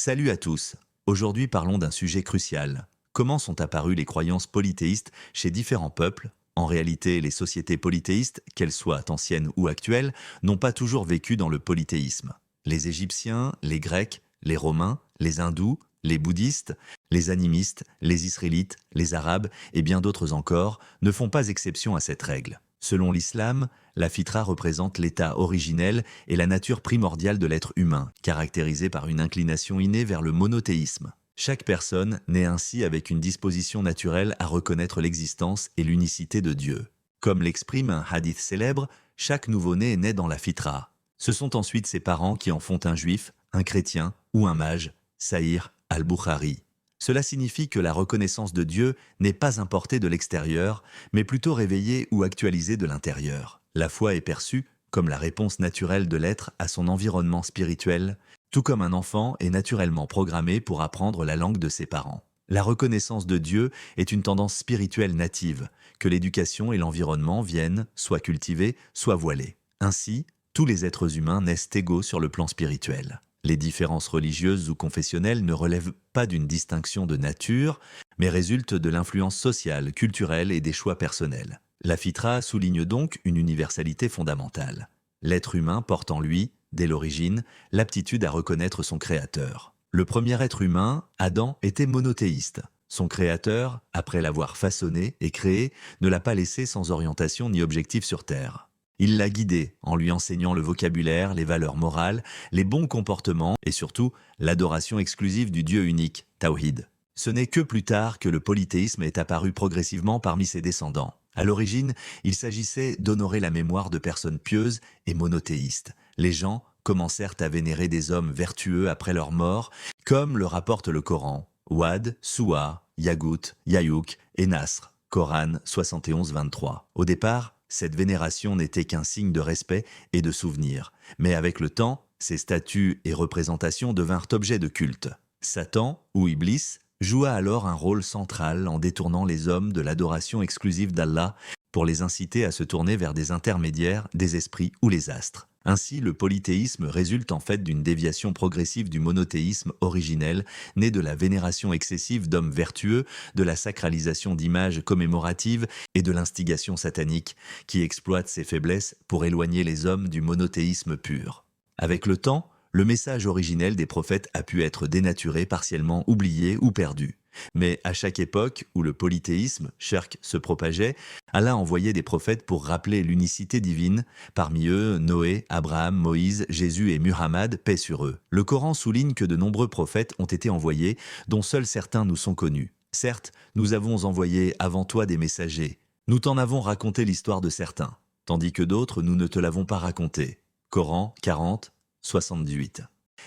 Salut à tous. Aujourd'hui parlons d'un sujet crucial. Comment sont apparues les croyances polythéistes chez différents peuples? En réalité, les sociétés polythéistes, qu'elles soient anciennes ou actuelles, n'ont pas toujours vécu dans le polythéisme. Les Égyptiens, les Grecs, les Romains, les Hindous, les bouddhistes, les animistes, les Israélites, les Arabes et bien d'autres encore ne font pas exception à cette règle. Selon l'islam, la fitra représente l'état originel et la nature primordiale de l'être humain, caractérisée par une inclination innée vers le monothéisme. Chaque personne naît ainsi avec une disposition naturelle à reconnaître l'existence et l'unicité de Dieu. Comme l'exprime un hadith célèbre, chaque nouveau-né naît dans la fitra. Ce sont ensuite ses parents qui en font un juif, un chrétien ou un mage, Sahih al-Bukhari. Cela signifie que la reconnaissance de Dieu n'est pas importée de l'extérieur, mais plutôt réveillée ou actualisée de l'intérieur. La foi est perçue comme la réponse naturelle de l'être à son environnement spirituel, tout comme un enfant est naturellement programmé pour apprendre la langue de ses parents. La reconnaissance de Dieu est une tendance spirituelle native, que l'éducation et l'environnement viennent soit cultiver, soit voiler. Ainsi, tous les êtres humains naissent égaux sur le plan spirituel. Les différences religieuses ou confessionnelles ne relèvent pas d'une distinction de nature, mais résultent de l'influence sociale, culturelle et des choix personnels. La fitra souligne donc une universalité fondamentale. L'être humain porte en lui, dès l'origine, l'aptitude à reconnaître son créateur. Le premier être humain, Adam, était monothéiste. Son créateur, après l'avoir façonné et créé, ne l'a pas laissé sans orientation ni objectif sur terre. Il l'a guidé en lui enseignant le vocabulaire, les valeurs morales, les bons comportements et surtout l'adoration exclusive du Dieu unique, Tawhid. Ce n'est que plus tard que le polythéisme est apparu progressivement parmi ses descendants. À l'origine, il s'agissait d'honorer la mémoire de personnes pieuses et monothéistes. Les gens commencèrent à vénérer des hommes vertueux après leur mort, comme le rapporte le Coran. Wad, Suwa, Yagout, Yayouk et Nasr, Coran 71-23. Au départ, cette vénération n'était qu'un signe de respect et de souvenir. Mais avec le temps, ces statues et représentations devinrent objets de culte. Satan, ou Iblis, joua alors un rôle central en détournant les hommes de l'adoration exclusive d'Allah pour les inciter à se tourner vers des intermédiaires, des esprits ou les astres. Ainsi, le polythéisme résulte en fait d'une déviation progressive du monothéisme originel, né de la vénération excessive d'hommes vertueux, de la sacralisation d'images commémoratives et de l'instigation satanique, qui exploite ces faiblesses pour éloigner les hommes du monothéisme pur. Avec le temps, le message originel des prophètes a pu être dénaturé, partiellement oublié ou perdu. Mais à chaque époque où le polythéisme, shirk, se propageait, Allah envoyait des prophètes pour rappeler l'unicité divine, parmi eux Noé, Abraham, Moïse, Jésus et Muhammad, paix sur eux. Le Coran souligne que de nombreux prophètes ont été envoyés, dont seuls certains nous sont connus. Certes, nous avons envoyé avant toi des messagers. Nous t'en avons raconté l'histoire de certains, tandis que d'autres nous ne te l'avons pas raconté. Coran 40, 78.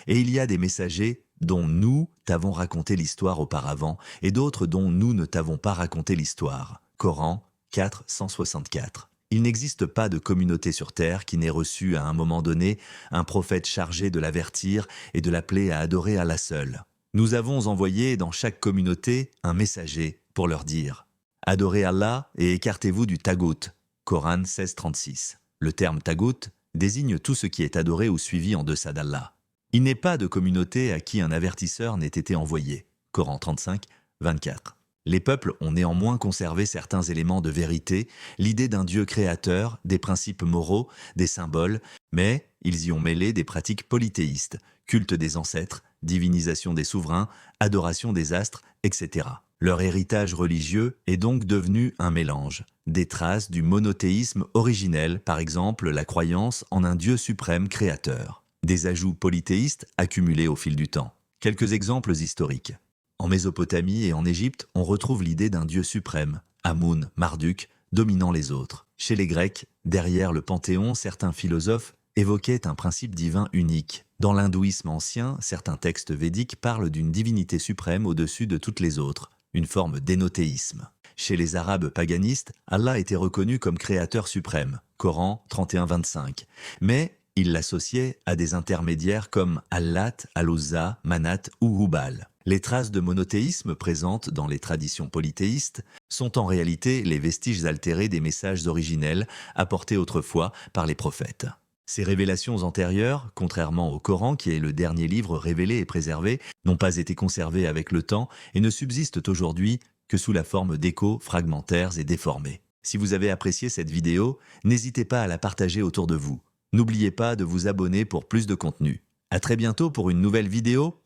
Et il y a des messagers dont nous t'avons raconté l'histoire auparavant et d'autres dont nous ne t'avons pas raconté l'histoire. Coran 4, 164. Il n'existe pas de communauté sur terre qui n'ait reçu à un moment donné un prophète chargé de l'avertir et de l'appeler à adorer Allah seul. Nous avons envoyé dans chaque communauté un messager pour leur dire « Adorez Allah et écartez-vous du tagout » Coran 16, 36. Le terme tagout désigne tout ce qui est adoré ou suivi en deçà d'Allah. Il n'est pas de communauté à qui un avertisseur n'ait été envoyé. Coran 35, 24. Les peuples ont néanmoins conservé certains éléments de vérité, l'idée d'un Dieu créateur, des principes moraux, des symboles, mais ils y ont mêlé des pratiques polythéistes, culte des ancêtres, divinisation des souverains, adoration des astres, etc. Leur héritage religieux est donc devenu un mélange. Des traces du monothéisme originel, par exemple la croyance en un Dieu suprême créateur. Des ajouts polythéistes accumulés au fil du temps. Quelques exemples historiques. En Mésopotamie et en Égypte, on retrouve l'idée d'un dieu suprême, Amun, Marduk, dominant les autres. Chez les Grecs, derrière le Panthéon, certains philosophes évoquaient un principe divin unique. Dans l'hindouisme ancien, certains textes védiques parlent d'une divinité suprême au-dessus de toutes les autres, une forme d'énothéisme. Chez les Arabes paganistes, Allah était reconnu comme créateur suprême, Coran 31-25. Mais il l'associait à des intermédiaires comme Allat, Al-Uzza, Manat ou Hubal. Les traces de monothéisme présentes dans les traditions polythéistes sont en réalité les vestiges altérés des messages originels apportés autrefois par les prophètes. Ces révélations antérieures, contrairement au Coran, qui est le dernier livre révélé et préservé, n'ont pas été conservées avec le temps et ne subsistent aujourd'hui que sous la forme d'échos fragmentaires et déformés. Si vous avez apprécié cette vidéo, n'hésitez pas à la partager autour de vous. N'oubliez pas de vous abonner pour plus de contenu. À très bientôt pour une nouvelle vidéo.